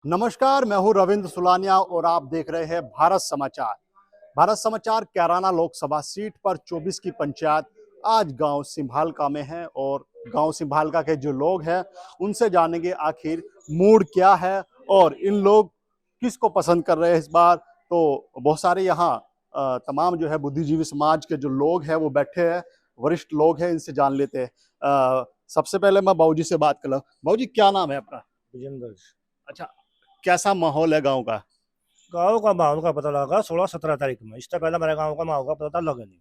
नमस्कार, मैं हूं रविंद्र सुलानिया और आप देख रहे हैं भारत समाचार। भारत समाचार कैराना लोकसभा सीट पर 24 की पंचायत आज गांव सिंभालका में है और गांव सिंभालका के जो लोग हैं उनसे जानेंगे आखिर मूड क्या है और इन लोग किसको पसंद कर रहे हैं इस बार। तो बहुत सारे यहाँ तमाम जो है बुद्धिजीवी समाज के जो लोग हैं वो बैठे हैं, वरिष्ठ लोग हैं, इनसे जान लेते हैं। सबसे पहले मैं बाबूजी से बात कर लूं। बाबूजी, क्या नाम है आपका? विजेंद्र। अच्छा, कैसा माहौल है गांव का? गाँव का माहौल का पता लगा 16-17 तारीख में। इससे पहले मेरे गाँव का माहौल का पता लगा नहीं।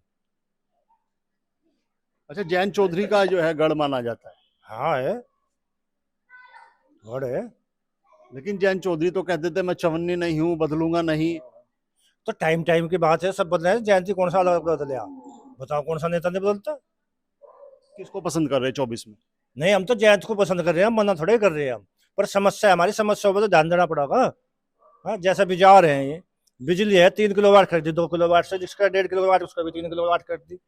अच्छा, जैन चौधरी का जो है गढ़ माना जाता है। हाँ है, गढ़ है। लेकिन जैन चौधरी तो कहते थे मैं चवन्नी नहीं हूँ, बदलूंगा नहीं। तो टाइम टाइम की बात है, सब बदले। जयंती कौन सा अलग बदलिया? बताओ कौन सा नेता नहीं बदलता? किसको पसंद कर रहे हैं 24 में? नहीं, हम तो जयंत को पसंद कर रहे हैं, मना थोड़े कर रहे हैं हम। पर समस्या है, हमारी समस्याओं पर तो ध्यान देना पड़ेगा। हाँ, जैसा बिजार है ये। बिजली है 3 किलोवाट कर दी, 2 किलोवाट से, जिसका 1.5 किलोवाट उसका भी 3 किलोवाट कर दी।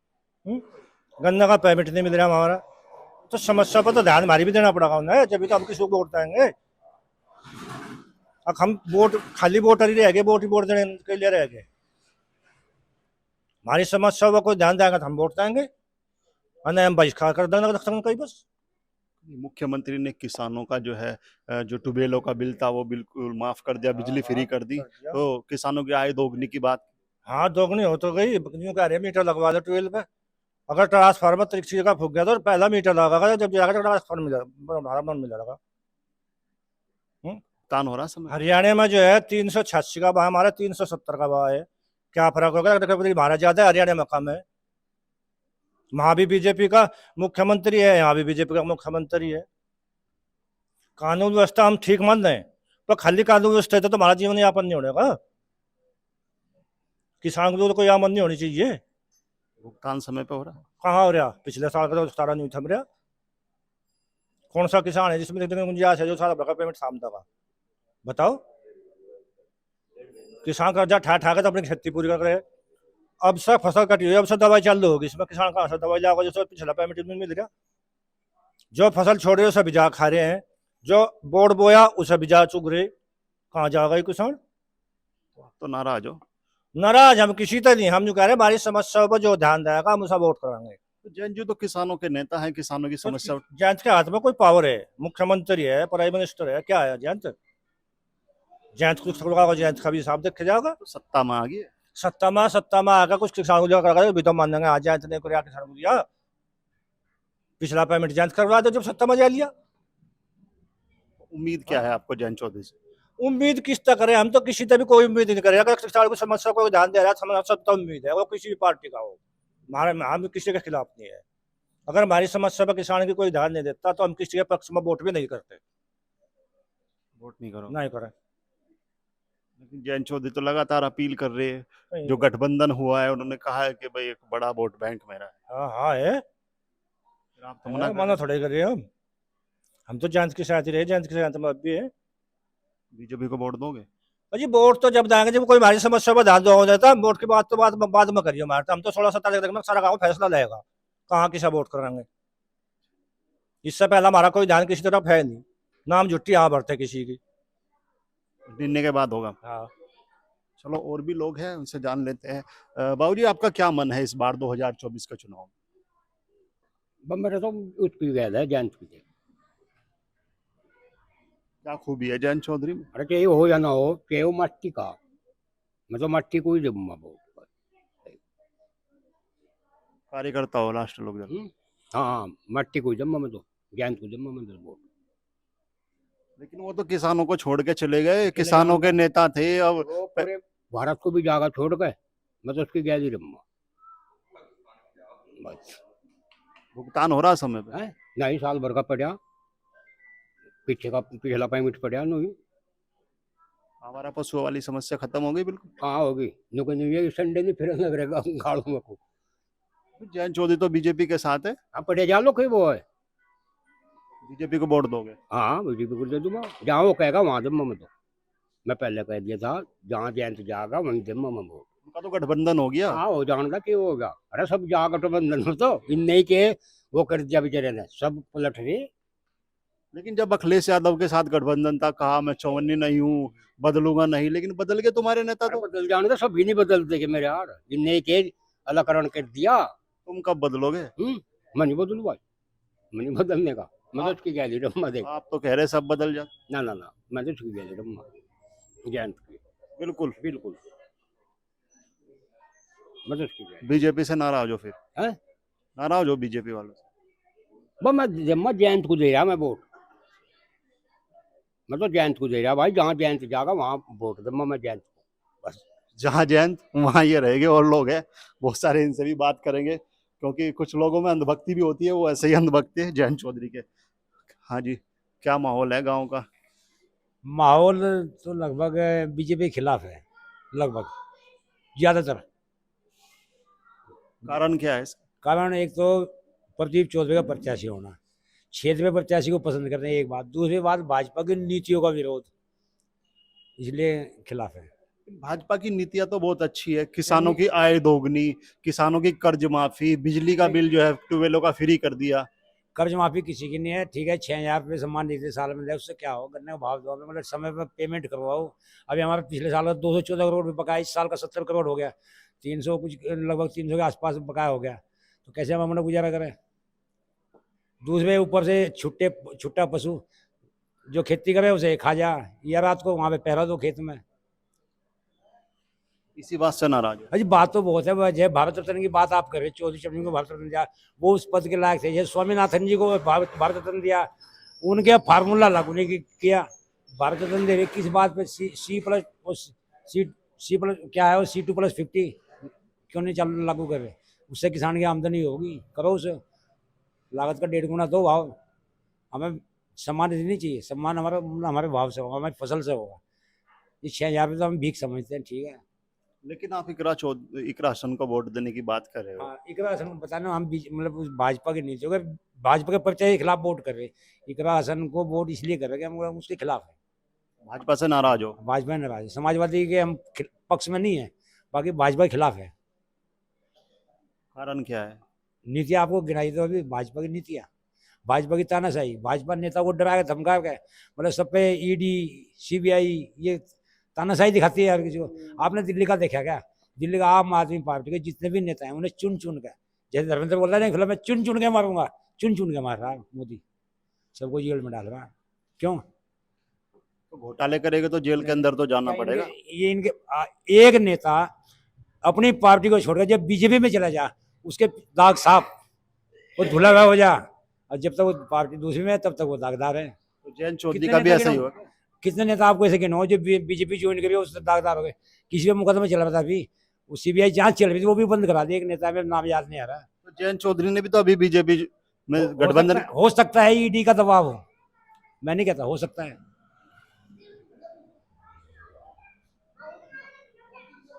गन्ना का पेमेंट नहीं मिल रहा हमारा। तो समस्या पर तो ध्यान हमारी भी देना पड़ेगा ना, जब भी तो हम किसी को वोट देंगे। अब हम वोट खाली वोटर ही रह गए, वोट ही वोट देने के लिए रह गए। हमारी समस्या को कोई ध्यान देगा तो हम वोट देंगे, और नहीं हम बहिष्कार कर देंगे कहीं बस। मुख्यमंत्री ने किसानों का जो है जो ट्यूबवेलों का बिल था वो बिल्कुल माफ कर दिया, बिजली फ्री कर दी। तो किसानों की आय दोगुनी की बात। हाँ, दोगुनी हो तो गई। यूँ कह रहे मीटर लगवा दो ट्वेल्व पे। अगर ट्रांसफार्मर तरीके का फूक गया तो पहला मीटर लगागा, जब जाकर ट्रांसफार्मर मिलेगा। भुगतान हो रहा समय? हरियाणा में जो है 386 का भाव, हमारा 370 का भाव है। क्या फर्क होगा? कभी हमारा ज्यादा है, हरियाणा में कम है। वहां भी बीजेपी का मुख्यमंत्री है, यहाँ भी बीजेपी का मुख्यमंत्री है। कानून व्यवस्था हम ठीक मान रहे हैं, पर खाली कानून व्यवस्था है तो हमारा जीवन यापन नहीं होने का। किसान को तो कोई आमदनी होनी चाहिए। भुगतान समय पे हो रहा है? कहाँ हो रहा? पिछले साल का तो सारा नहीं थम रहा। कौन सा किसान है जिसमें देखने को गुंजाइश है जो सारा भर का पेमेंट सामता का? बताओ। किसान कर्जा ठा ठा के तो अपनी खेती पूरी कर रहे हैं। अब सब फसल कटी हुई, अब सब दवाई चालू होगी, इसमें किसान कहाँ से दवाई लाओगे जो पिछला पेमेंट मिल रहा? जो फसल छोड़ रहे हो सब बिजा खा रहे हैं, जो बोर्ड बोया उसे बिजा चुग रहे। कहाँ जाएगा ये किसान? तो नाराज हो? नाराज हम किसी तरह नहीं। हम जो कह रहे हैं हमारी समस्याओं पर जो ध्यान देगा हम उसे वोट कराएंगे। तो जैन जी तो किसानों के नेता हैं, किसानों की समस्या। जयंत के हाथ में कोई पावर है? मुख्यमंत्री है, प्राइम मिनिस्टर है, क्या है जयंत? जयंत कुछ होगा, जयंत का भी हिसाब देखे जाओगा। तो सत्ता में आ गई है। सत्ता में आकर कुछ किसानों को करेगा भी तो मानेंगे। आज जयंत ने किसान को दिया, पिछला पेमेंट जयंत करवा दो जब सत्ता में जा लिया। उम्मीद क्या है आपको जैन चौधरी से? उम्मीद किस तक करें? हम तो किसी तरह भी कोई उम्मीद नहीं करें। अगर किसान को समस्या को ध्यान दे रहा है, सब तो उम्मीद है, वो किसी भी पार्टी का हो। हमारे हम किसी के खिलाफ नहीं है। अगर हमारी समस्या पर किसान की कोई ध्यान नहीं देता तो हम किसी के पक्ष में वोट भी नहीं करते। वोट नहीं करो? नहीं करें। लेकिन जैन चौधरी तो लगातार अपील कर रहे हैं। नहीं। जो गठबंधन हुआ है उन्होंने कहा है कि भाई एक बड़ा वोट बैंक मेरा है। हाँ हाँ है। फिर आप तो मना कर मना रहे थोड़े कर रहे हैं हम तो जयंत के साथ ही रहे, जयंत के साथ हम अब भी है। बीजेपी को वोट दोगे? जी वोट तो जब देंगे जब कोई हमारी समस्या पर ध्यान हो जाता है। वोट की बात तो बाद में करिए हमारे। तो हम तो 16-17 तारीख में सारा गाँव फैसला लेगा कहाँ किसा वोट कराएंगे। इससे पहला हमारा कोई ध्यान किसी तरफ है नहीं, नाम जुट्टी यहाँ भरते किसी की। गिनने के बाद होगा। हाँ। चलो, और भी लोग हैं, उनसे जान लेते हैं। बाबूजी, आपका क्या मन है इस बार 2024 का चुनाव? मेरे तो उसकी याद है जयंत की। क्या खूबी है जैन चौधरी में? अरे चाहे हो या ना हो, चाहे वो मट्टी का, मैं तो मट्टी को ही दूंगा वोट। कार्यकर्ता हो लास्ट लोग जब। हाँ, मट्टी को ही दूंगा मैं तो, जयंत को दूंगा मैं तो वोट। लेकिन वो तो किसानों को छोड़ के चले गए, किसानों के नेता थे। अब वो पूरे भारत को भी जागा छोड़ गए, मैं तो उसकी गैद ही दूंगा बस। भुगतान हो रहा समय पे? नहीं, साल भर का पड़ा, पिछला पेमेंट पड़ा नहीं। हमारा पशुओं वाली समस्या खत्म हो गई बिल्कुल? कहाँ होगी? ये संडे नहीं फिर लग रहेगा गाड़ों में को। जैन चौधरी तो बीजेपी के साथ है। हाँ, पड़े जा लो कोई वो है। बीजेपी को वोट दोगे? हाँ, बीजेपी को दे दूंगा, जहाँ वो कहेगा वहां दूंगा मैं तो। मैं पहले कह दिया था, जहाँ जयंत जाएगा वहीं दूंगा मैं वोट। उनका तो गठबंधन हो गया। हाँ, हो जाएगा कि होगा। अरे सब जा गठबंधन हो तो इन नहीं के वो कर दिया बेचारे ने, सब पलट रहे। लेकिन जब अखिलेश यादव के साथ गठबंधन था, कहा मैं चौवन्नी नहीं हूँ, बदलूंगा नहीं, लेकिन बदल गए तुम्हारे नेता अरे तो। बदल जाने तो सब भी नहीं बदलते कि मेरे यार, जिनने के अलगकरण कर दिया। तुम कब बदलोगे? मैं नहीं बदलू भाई, मैं नहीं बदलने का। मैं तो आप उसकी गैली रहा देख। आप तो कह रहे सब बदल जा। ना ना ना, मैं तो उसकी गैली रहा जयंत की। बिल्कुल। बिल्कुल, मैं तो उसकी गैली बीजेपी से नाराज हो फिर? है। नाराज हो बीजेपी वालों से? बस मैं जयंत को दे रहा मैं वोट। मैं तो जयंत को दे रहा भाई, जहाँ जयंत जाएगा वहाँ वोट दूंगा मैं जयंत को बस। जहां जयंत वहां ये रहेंगे। और लोग हैं बहुत सारे, इनसे भी बात करेंगे, क्योंकि कुछ लोगों में अंधभक्ति भी होती है, वो ऐसे ही अंधभक्ति है जयंत चौधरी के। हाँ जी, क्या माहौल है गांव का? माहौल तो लगभग बीजेपी के खिलाफ है, लगभग ज्यादातर। कारण क्या है इसका? कारण एक तो प्रदीप चौधरी का प्रत्याशी होना, क्षेत्र में प्रत्याशी को पसंद करते हैं, एक बात। दूसरी बात भाजपा की नीतियों का विरोध, इसलिए खिलाफ है। भाजपा की नीतियां तो बहुत अच्छी है, किसानों की आय दोगुनी, किसानों की कर्ज माफी, बिजली का बिल जो है ट्यूबवेलों का फ्री कर दिया। कर्ज माफी किसी की नहीं है, ठीक है। 6,000 रुपये सम्मान निधि साल में दे, उससे क्या हो? गन्ने का भाव दो, मतलब समय पर पेमेंट करवाओ। अभी हमारा पिछले साल का 214 करोड़ रुपये बकाया, इस साल का 70 करोड़ हो गया। 300 कुछ, लगभग 300 के आसपास बकाया हो गया। तो कैसे हम अपना गुजारा करें? दूसरे ऊपर से छुट्टा पशु जो खेती करे उसे खा जा, या रात को वहां पे पहरा दो खेत में। इसी बात से नाराज है। अजी बात तो बहुत है। जय भारत रत्न की बात आप कर रहे, चौधरी चरण को भारत रत्न दिया, वो उस पद के लायक थे। जय स्वामीनाथन जी को भारत रत्न दिया, उनके फार्मूला लागू नहीं किया। भारत रत्न दे रहे किस बात पे? सी प्लस सी प्लस क्या है वो, C2+50 क्यों नहीं चालू लागू कर रहे? उससे किसान की आमदनी होगी, करो उसे। लागत का 1.5 गुना दो भाव। हमें सम्मान नहीं चाहिए, सम्मान हमारा हमारे भाव से होगा, हमारी फसल से होगा। ये 6,000 रुपये तो हम भीख समझते हैं, ठीक है। लेकिन आप इकरा हसन को वोट देने की बात कर रहे हो। हाँ, इकरा हसन को बताना, हम मतलब उस भाजपा के नीचे, अगर भाजपा के प्रत्याशी के खिलाफ वोट कर रहे, इकरा हसन को वोट इसलिए कर रहे कि हम उसके खिलाफ है। भाजपा से नाराज हो? भाजपा नाराज है, समाजवादी के हम पक्ष में नहीं है, बाकी भाजपा के खिलाफ है। कारण क्या है? नीतियाँ आपको गिनाई तो अभी भाजपा की नीतियाँ, भाजपा की तानाशाही, भाजपा नेता को डरा के धमका के, मतलब सब पे ED CBI ये तानाशाही दिखाती है हर किसी को। आपने दिल्ली का देखा क्या? दिल्ली का आम आदमी पार्टी के जितने भी नेता हैं उन्हें चुन चुन के, जैसे धर्मेंद्र बोल रहा है ना, मैं चुन चुन के मारूंगा, चुन चुन के मार रहा है मोदी, सबको जेल में डाल रहा है। क्यों? तो घोटाले करेंगे तो जेल के अंदर तो जाना क्या पड़ेगा। ये इनके एक नेता अपनी पार्टी को छोड़कर जब बीजेपी में चला जा, उसके दाग साफ, वो धुला हुआ हो जा, और जब तक वो पार्टी दूसरी में है तब तक वो दागदार है। तो जयंत चौधरी कितने का भी नेता ऐसा ही गिनो? हुआ? कितने नेता आपको ऐसे गिनो जो बीजेपी ज्वाइन करी उससे दागदार हो गए? किसी पे मुकदमा चल रहा था अभी, वो CBI जांच चल रही थी, वो भी बंद करा दी। एक नेता में नाम याद नहीं आ रहा। तो जयंत चौधरी ने भी तो अभी बीजेपी में गठबंधन। हो सकता है ED का दबाव हो, मैं नहीं कहता, हो सकता है।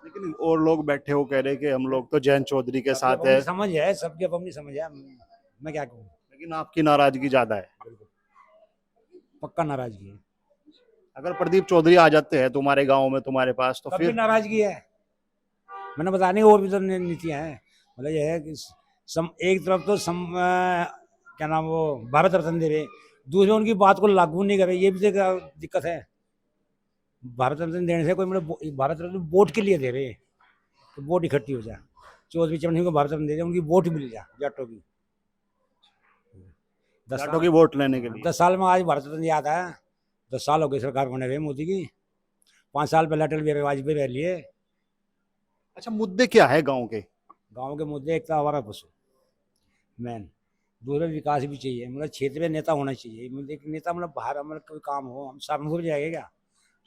लेकिन और लोग बैठे हो कह रहे कि हम लोग तो जयंत चौधरी के साथ सबकी है। अपनी समझ है, सबकी अपनी समझ है, मैं क्या कहूँ। लेकिन आपकी नाराजगी ज्यादा है। पक्का नाराजगी है। अगर प्रदीप चौधरी आ जाते हैं तुम्हारे गांव में तुम्हारे पास, तो तब भी फिर? नाराजगी है। मैंने बताने और भी तो नीतियां हैं। मतलब ये है कि एक तरफ तो क्या नाम वो भारत रत्न दे रहे, दूसरे उनकी बात को लागू नहीं कर रहे, ये भी तो दिक्कत है। भारत रत्न देने से कोई मतलब भारत रत्न वोट के लिए दे रहे हैं, तो वोट इकट्ठी हो जाए। चौधरी चरण सिंह को भारत रत्न दे दे, उनकी वोट मिल जाए जाटों की। 10 जाटों की वोट लेने के लिए? 10 साल में आज भारत रत्न याद है। 10 साल हो गए सरकार बने हुए मोदी की। 5 साल पहले अटल बिहारी वाजपेयी रह लिए। अच्छा, मुद्दे क्या है गांव के? गांव के मुद्दे, एक तो आवारा पशु मेन, दूसरा विकास भी चाहिए, मतलब क्षेत्र में नेता होना चाहिए। मतलब एक नेता मतलब बाहर मतलब कोई काम हो, हम सहारनपुर जाएंगे क्या,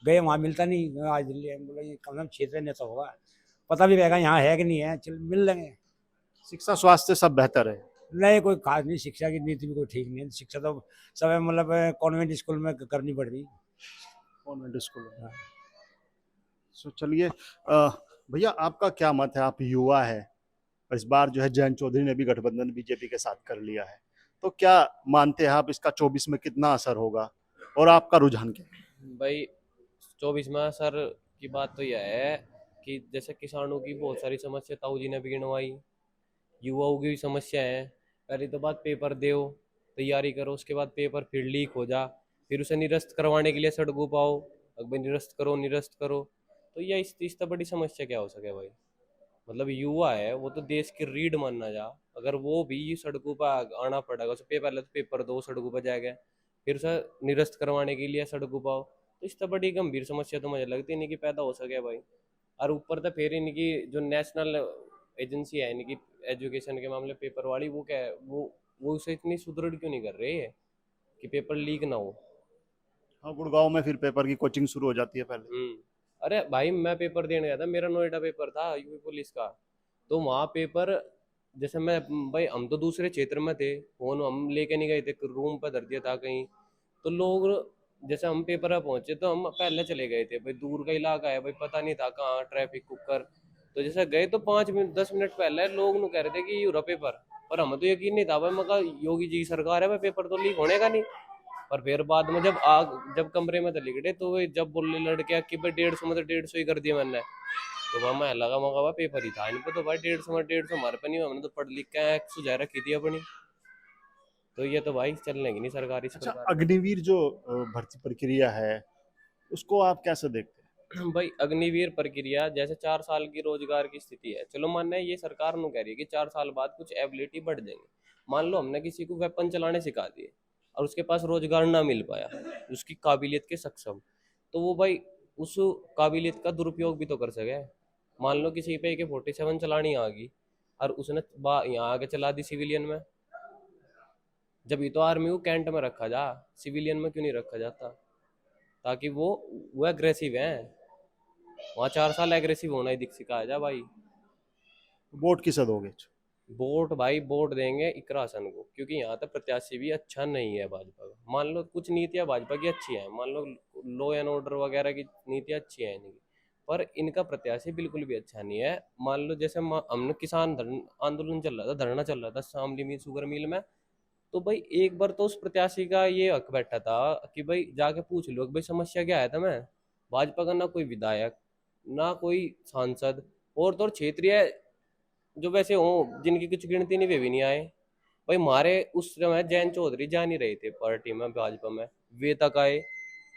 गए वहाँ मिलता नहीं, आज दिल्ली है, बोला ये कम से कम क्षेत्र में नेता होगा, पता भी रहेगा यहाँ है कि नहीं है, चल मिल लेंगे। शिक्षा स्वास्थ्य सब बेहतर है? नहीं, कोई खास नहीं, शिक्षा की नीति भी कोई ठीक नहीं है। शिक्षा तो सब मतलब कॉन्वेंट स्कूल में करनी पड़ रही। कॉन्वेंट स्कूल में। सो चलिए, भैया आपका क्या मत है? आप युवा है, और इस बार जो है जयंत चौधरी ने भी गठबंधन बीजेपी के साथ कर लिया है, तो क्या मानते हैं आप इसका 24 में कितना असर होगा, और आपका रुझान क्या है? भाई 24 में सर की बात तो यह है कि जैसे किसानों की बहुत सारी समस्या ताऊ जी ने भी गिनवाई, युवाओं की भी समस्या है। पहली तो बात पेपर दो, तैयारी करो, उसके बाद पेपर फिर लीक हो जा, फिर उसे निरस्त करवाने के लिए सड़कों पर आओ, अगर निरस्त करो। तो ये इससे बड़ी समस्या क्या हो सके भाई। मतलब युवा है वो तो देश की रीढ़ मानना जा, अगर वो भी सड़कों पर आना पड़ेगा उसे, पहले तो पेपर दो सड़कों पर जाएगा, फिर उसे निरस्त करवाने के लिए सड़कों पर आओ, तो इससे बड़ी गंभीर समस्या तो मुझे लगती नहीं कि पैदा हो सके भाई। और ऊपर तो फिर इनकी जो नेशनल एजेंसी है इनकी एजुकेशन के मामले पेपर वाली, वो क्या है, वो उसे इतनी सुदृढ़ क्यों नहीं कर रही है कि पेपर लीक ना हो। हाँ, गुड़गांव में फिर पेपर की कोचिंग शुरू हो जाती है पहले। अरे भाई मैं पेपर देने गया था, मेरा नोएडा पेपर था यूपी पुलिस का, तो वहाँ पेपर जैसे मैं, भाई हम तो दूसरे क्षेत्र में थे, फोन हम लेके नहीं गए थे, रूम पर धर दिया था कहीं, तो लोग जैसे हम पेपर में पहुंचे तो हम पहले चले गए थे, भाई दूर का इलाका है, भाई पता नहीं था कहाँ ट्रैफिक कुकर, तो जैसे गए तो 5 मिनट 10 मिनट पहले लोग नु कह रहे थे कि ये रहा पेपर, पर हमें तो यकीन नहीं था भाई, मैं कहा योगी जी की सरकार है भाई, पेपर तो लीक होने का नहीं। पर फिर बाद में जब कमरे में चले गए तो वे जब बोलने लड़के कि भाई 150 में तो 150 ही कर दिया मैंने, तो वहाँ मैं लगा मगा भाई पेपर ही था इनको, तो भाई 150 में 150 हमारे पे नहीं, हमने तो पढ़ लिख के सुझाव रखी थी अपनी, तो ये तो भाई चलने की नहीं सरकारी अच्छा, सरकार। अग्निवीर जो भर्ती प्रक्रिया है उसको आप कैसे देखते हैं? भाई अग्निवीर प्रक्रिया जैसे 4 साल की रोजगार की स्थिति है, चलो मानना है ये सरकार नु कह रही है कि 4 साल बाद कुछ एबिलिटी बढ़ जाएंगे, मान लो हमने किसी को वेपन चलाने सिखा दिए और उसके पास रोजगार ना मिल पाया उसकी काबिलियत के सक्षम, तो वो भाई उस काबिलियत का दुरुपयोग भी तो कर सके। मान लो किसी पे AK-47 चलानी आ गई और उसने यहाँ आके चला दी सिविलियन में, जब ये तो आर्मी को कैंट में रखा जा, सिविलियन में क्यों नहीं रखा जाता, ताकि वो एग्रेसिव है, वहाँ 4 साल एग्रेसिव होना ही दिख सिखाया जा भाई। वोट किसे दोगे? वोट भाई वोट देंगे इकरा हसन को, क्योंकि यहाँ तक प्रत्याशी भी अच्छा नहीं है भाजपा का, मान लो कुछ नीतियाँ भाजपा की अच्छी हैं, मान लो लॉ एंड ऑर्डर वगैरह की नीतियाँ अच्छी हैं इनकी, पर इनका प्रत्याशी बिल्कुल भी अच्छा नहीं है। मान लो जैसे हमने किसान आंदोलन चल रहा था, धरना चल रहा था शामली मिल शुगर मिल में, तो भाई एक बार तो उस प्रत्याशी का ये हक बैठा था कि भाई जाके पूछ लो कि भाई समस्या क्या है तुम्हें, भाजपा का ना कोई विधायक ना कोई सांसद और तो और क्षेत्रीय जो वैसे हो जिनकी कुछ गिनती नहीं वे भी नहीं आए भाई, हमारे उस समय जयंत चौधरी जा नहीं रहे थे पार्टी में भाजपा में, वे तक आए,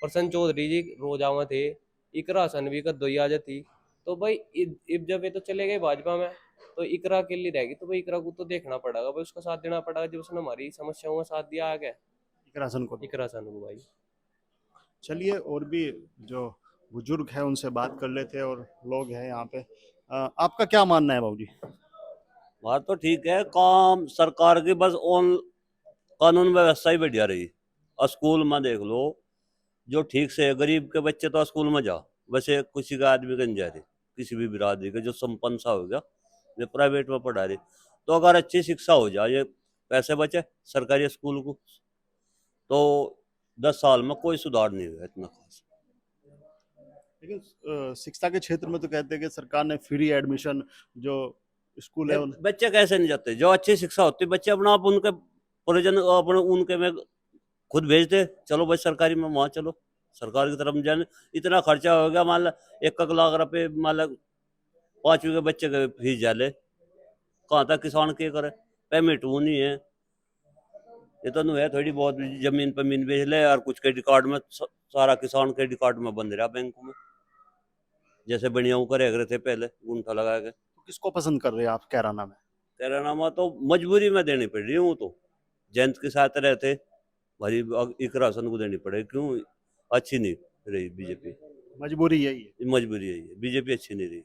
प्रसन्न चौधरी जी रोजावा थे, इकरा हसन भी का दो आ जाती, तो भाई इब जब ये तो चले गए भाजपा में तो इकरा के लिए रहेगी, तो भाई इकरा को तो देखना पड़ेगा भाई, उसका साथ देना पड़ेगा जब उसने हमारी समस्याओं में साथ दिया आगे इकरासन को। इकरा हसन को भाई। चलिए, और भी जो बुजुर्ग है उनसे बात कर लेते हैं और लोग हैं यहाँ पे। आपका क्या मानना है बाबूजी? बात तो ठीक है, काम सरकार की बस ऑन कानून व्यवस्था ही बढ़िया रही। और स्कूल में देख लो, जो ठीक से गरीब के बच्चे तो स्कूल में जा, वैसे किसी का आदमी का नहीं जा रहे, किसी भी बिरादरी के जो संपन्न सा हो गया वे प्राइवेट में पढ़ा रहे। तो अगर अच्छी शिक्षा हो जाए, ये पैसे बचे सरकारी स्कूल को, तो 10 साल में कोई सुधार नहीं हुआ इतना खास। लेकिन शिक्षा के क्षेत्र में तो कहते हैं कि सरकार ने फ्री एडमिशन जो स्कूल है बच्चे कैसे नहीं जाते? जो अच्छी शिक्षा होती बच्चे अपना आप उनके परिजन अपने उनके में खुद भेजते, चलो भाई सरकारी में वहाँ चलो, सरकार की तरफ जाने। इतना खर्चा हो गया, मान लो 1 लाख रुपए, मान लो 5वीं के बच्चे के फीस जाले, कहाँ तक किसान के करे? पेमेंट वो नहीं है, ये तो है थोड़ी बहुत जमीन पमीन बेच ले और कुछ क्रेडिट कार्ड में, सारा किसान क्रेडिट कार्ड में बंद रहा बैंक में, जैसे बढ़िया करे थे पहले गुंठा लगा के। तो किसको पसंद कर रहे हैं आप कैराना में? कैराना तो मजबूरी में देनी पड़ रही हूँ, तो जयंत के साथ रहते भारी इकरा हसन को देनी पड़ेगी, क्यों? अच्छी नहीं रही बीजेपी, मजबूरी यही है। मजबूरी है ये, बीजेपी अच्छी नहीं रही।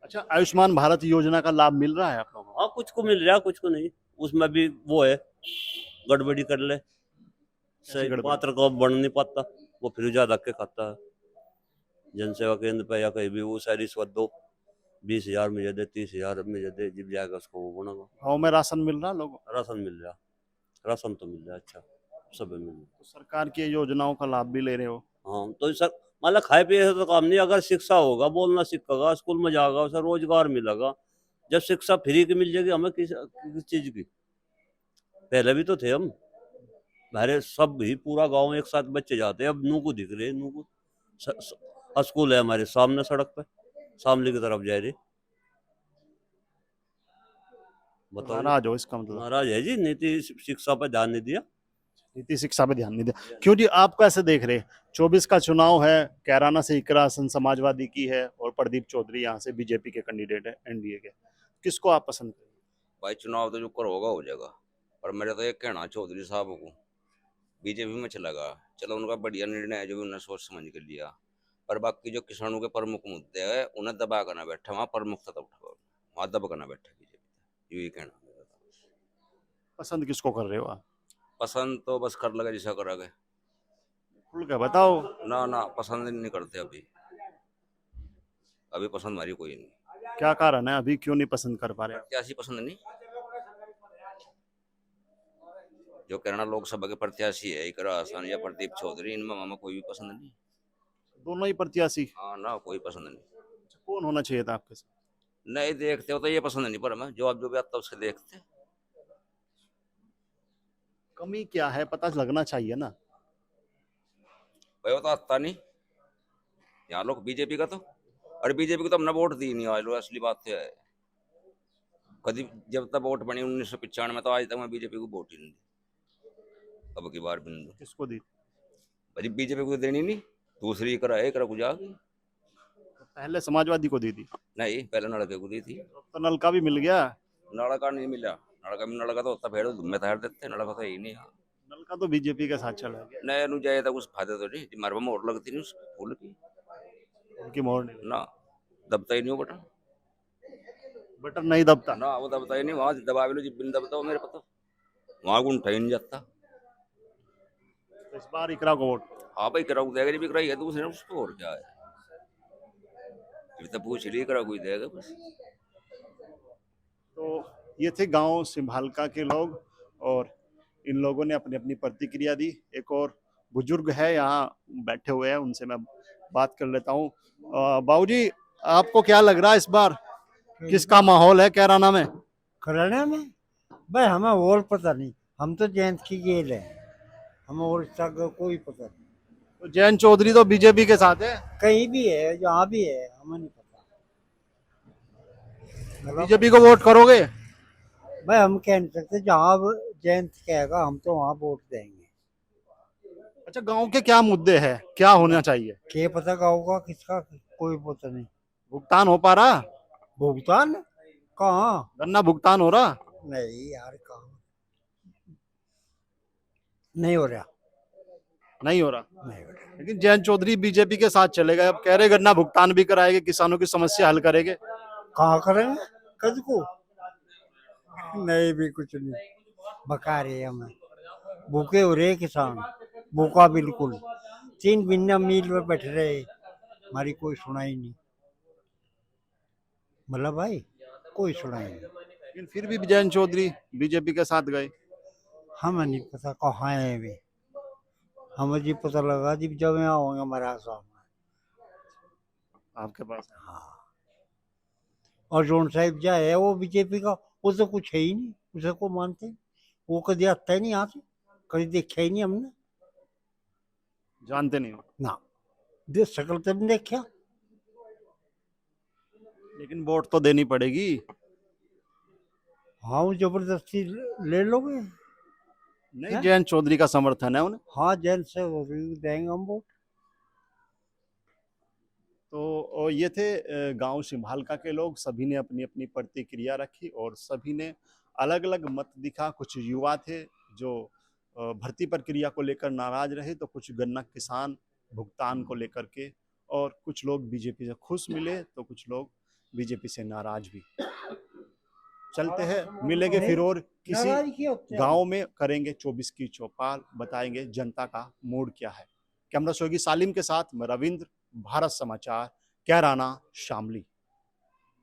अच्छा, आयुष्मान भारत योजना का लाभ मिल रहा है आप लोगों को? हाँ, कुछ को मिल रहा कुछ को नहीं, उसमें भी वो है गड़बड़ी कर ले, सही पात्र को बढ़ नहीं पाता, वो फिर ज्यादा के खाता है। जनसेवा केंद्र पे या कहीं भी वो सारी रिश्वत दो, 20,000 मुझे दे, 30,000 मुझे दे, जब जाएगा उसको वो बनेगा। गाँव में राशन मिल रहा लोगों को? राशन मिल रहा, राशन तो मिल रहा, अच्छा सब मिल रहा। तो सरकार की योजनाओं का लाभ भी ले रहे हो? हाँ, तो सर मतलब खाए पिए से तो काम नहीं, अगर शिक्षा होगा, बोलना सीखेगा, स्कूल में जाएगा, उसे रोजगार मिलेगा। जब शिक्षा फ्री की मिल जाएगी हमें किस चीज की? पहले भी तो थे हम, हमारे सब ही पूरा गांव एक साथ बच्चे जाते हैं, अब नू को दिख रहे, नू को स्कूल है हमारे सामने सड़क पे, शामली की तरफ जा रही। बताओ, नाराज हो इसका मतलब? नाराज है जी, नीति शिक्षा पर ध्यान नहीं दिया। नीति शिक्षा पे ध्यान नहीं दिया। क्यों जी, आप कैसे देख रहे हैं? 24 का चुनाव है, कैराना से इकरा हसन समाजवादी की है और प्रदीप चौधरी यहाँ से बीजेपी के कैंडिडेट है, एनडीए के। किसको आप पसंद करेंगे? भाई चुनाव तो जो कर होगा हो जाएगा, पर मेरा तो एक कहना चौधरी साहब को बीजेपी में चला गया, चलो उनका बढ़िया निर्णय है जो भी उन्होंने सोच समझ के लिया, पर बाकी जो किसानों के प्रमुख मुद्दे हैं उन्हें दबा कर ना बैठा, वहाँ प्रमुखता तो उठाओ, वहाँ दबा कर ना बैठा बीजेपी। यही कहना मेरा था। पसंद किसको कर रहे हो आप? पसंद तो बस कर लगा जैसा करोगे। खुल के बताओ। ना ना पसंद नहीं करते अभी, अभी पसंद हमारी कोई नहीं। क्या कारण है, अभी क्यों नहीं पसंद कर पा रहे? प्रत्याशी पसंद नहीं, जो कैराना लोकसभा के प्रत्याशी है इकरा हसन या प्रदीप चौधरी, इनमें मामा कोई भी पसंद नहीं। दोनों ही प्रत्याशी? हाँ ना, कोई पसंद नहीं। कौन होना चाहिए था आपके साथ? नहीं देखते हो तो ये पसंद नहीं, पर हमें जो आप जो भी आता उसके देखते। कमी क्या है पता लगना चाहिए ना। भाई वो तो आता नहीं यहाँ लोग बीजेपी का, तो और बीजेपी को तो हमने वोट दी नहीं आज लोग, असली बात तो है। कभी जब तक वोट बनी 1995 में, तो आज तक मैं बीजेपी को वोट ही नहीं दी। अब की बार भी नहीं दूं। किसको दी? भाई बीजेपी को देनी नहीं, दूसरी करा गुजा गई। पहले समाजवादी को दी थी, नहीं पहले नलके को दी थी। तो नलका भी मिल गया। नलका नहीं मिला, नलका तो होता फेड़ में तैयार देते, नलका तो ही नहीं। नलका तो बीजेपी के साथ चला गया। नया नु जाए तो कुछ फायदा तो नहीं, मारे पर मोहर लगती नहीं उस फूल की उनकी मोहर नहीं, ना, दबता ही नहीं वो बटन। बटन नहीं दबता। ना वो दबता ही नहीं, वहां दबा भी लो जिस बिन दबता हो मेरे पता, वहां को उठा ही नहीं जाता। तो इस बार इकरा को वोट। हाँ भाई करा देगा, जब कराई है दूसरे ने उसको, और क्या है, तो पूछ ली करा कोई देगा बस। तो ये थे गांव सिंभालका के लोग और इन लोगों ने अपनी अपनी प्रतिक्रिया दी। एक और बुजुर्ग है यहाँ बैठे हुए हैं, उनसे मैं बात कर लेता हूँ। बाबूजी, आपको क्या लग रहा है इस बार किसका माहौल है कैराना में? कराना में भाई हमें और पता नहीं, हम तो जयंत की गेल है, हमें और इसका कोई पता नहीं। तो जयंत चौधरी तो बीजेपी के साथ है, कहीं भी है जहाँ भी है हमें नहीं पता। बीजेपी को वोट करोगे? भाई हम कह नहीं सकते, जहाँ जयंत कहेगा हम तो वहाँ वोट देंगे। अच्छा, गांव के क्या मुद्दे हैं, क्या होना चाहिए? क्या पता गाँव का किसका, कोई पता नहीं। भुगतान हो पा रहा? भुगतान कहाँ? गन्ना भुगतान हो रहा? नहीं यार, कहाँ नहीं हो रहा, नहीं हो रहा। नहीं हो रहा। लेकिन जयंत चौधरी बीजेपी के साथ चले गए, अब कह रहे गन्ना भुगतान भी कराएंगे, किसानों की समस्या हल करेंगे। कहाँ करेंगे कद को? नहीं भी कुछ नहीं, बका रहे हमें, भूखे हो रहे किसान, भूखा बिल्कुल, 3 महीना मील में बैठ रहे, हमारी कोई सुनाई नहीं, मतलब भाई कोई सुनाई नहीं। लेकिन फिर भी जयंत चौधरी बीजेपी के साथ गए। हमें नहीं पता कहाँ है वे, हमें जी पता लगा जब जब यहाँ होंगे हमारा सामने। आपके पास? हाँ, और जोन साहिब जा है वो बीजेपी का, वो तो कुछ है ही नहीं, उसे को मानते, वो कभी आता ही नहीं यहाँ से, कभी देखा ही नहीं हमने जानते नहीं हो? ना, देख शकल तो नहीं देखा। लेकिन वोट तो देनी पड़ेगी। हाँ, वो जबरदस्ती ले लोगे? नहीं, हैं? जयंत चौधरी का समर्थन है उन्हें। हाँ, जैन से वो भी देंगे हम वोट। तो ये थे गांव सिंभालका के लोग, सभी ने अपनी अपनी प्रतिक्रिया रखी और सभी ने अलग अलग मत दिखा। कुछ युवा थे जो भर्ती प्रक्रिया को लेकर नाराज रहे, तो कुछ गन्ना किसान भुगतान को लेकर के, और कुछ लोग बीजेपी से खुश मिले, तो कुछ लोग बीजेपी से नाराज भी। चलते हैं, मिलेंगे फिर और किसी गांव में, करेंगे 24 की चौपाल, बताएंगे जनता का मूड क्या है। कैमरा सहयोगी सालिम के साथ मैं रविंद्र, भारत समाचार, कैराना, शामली।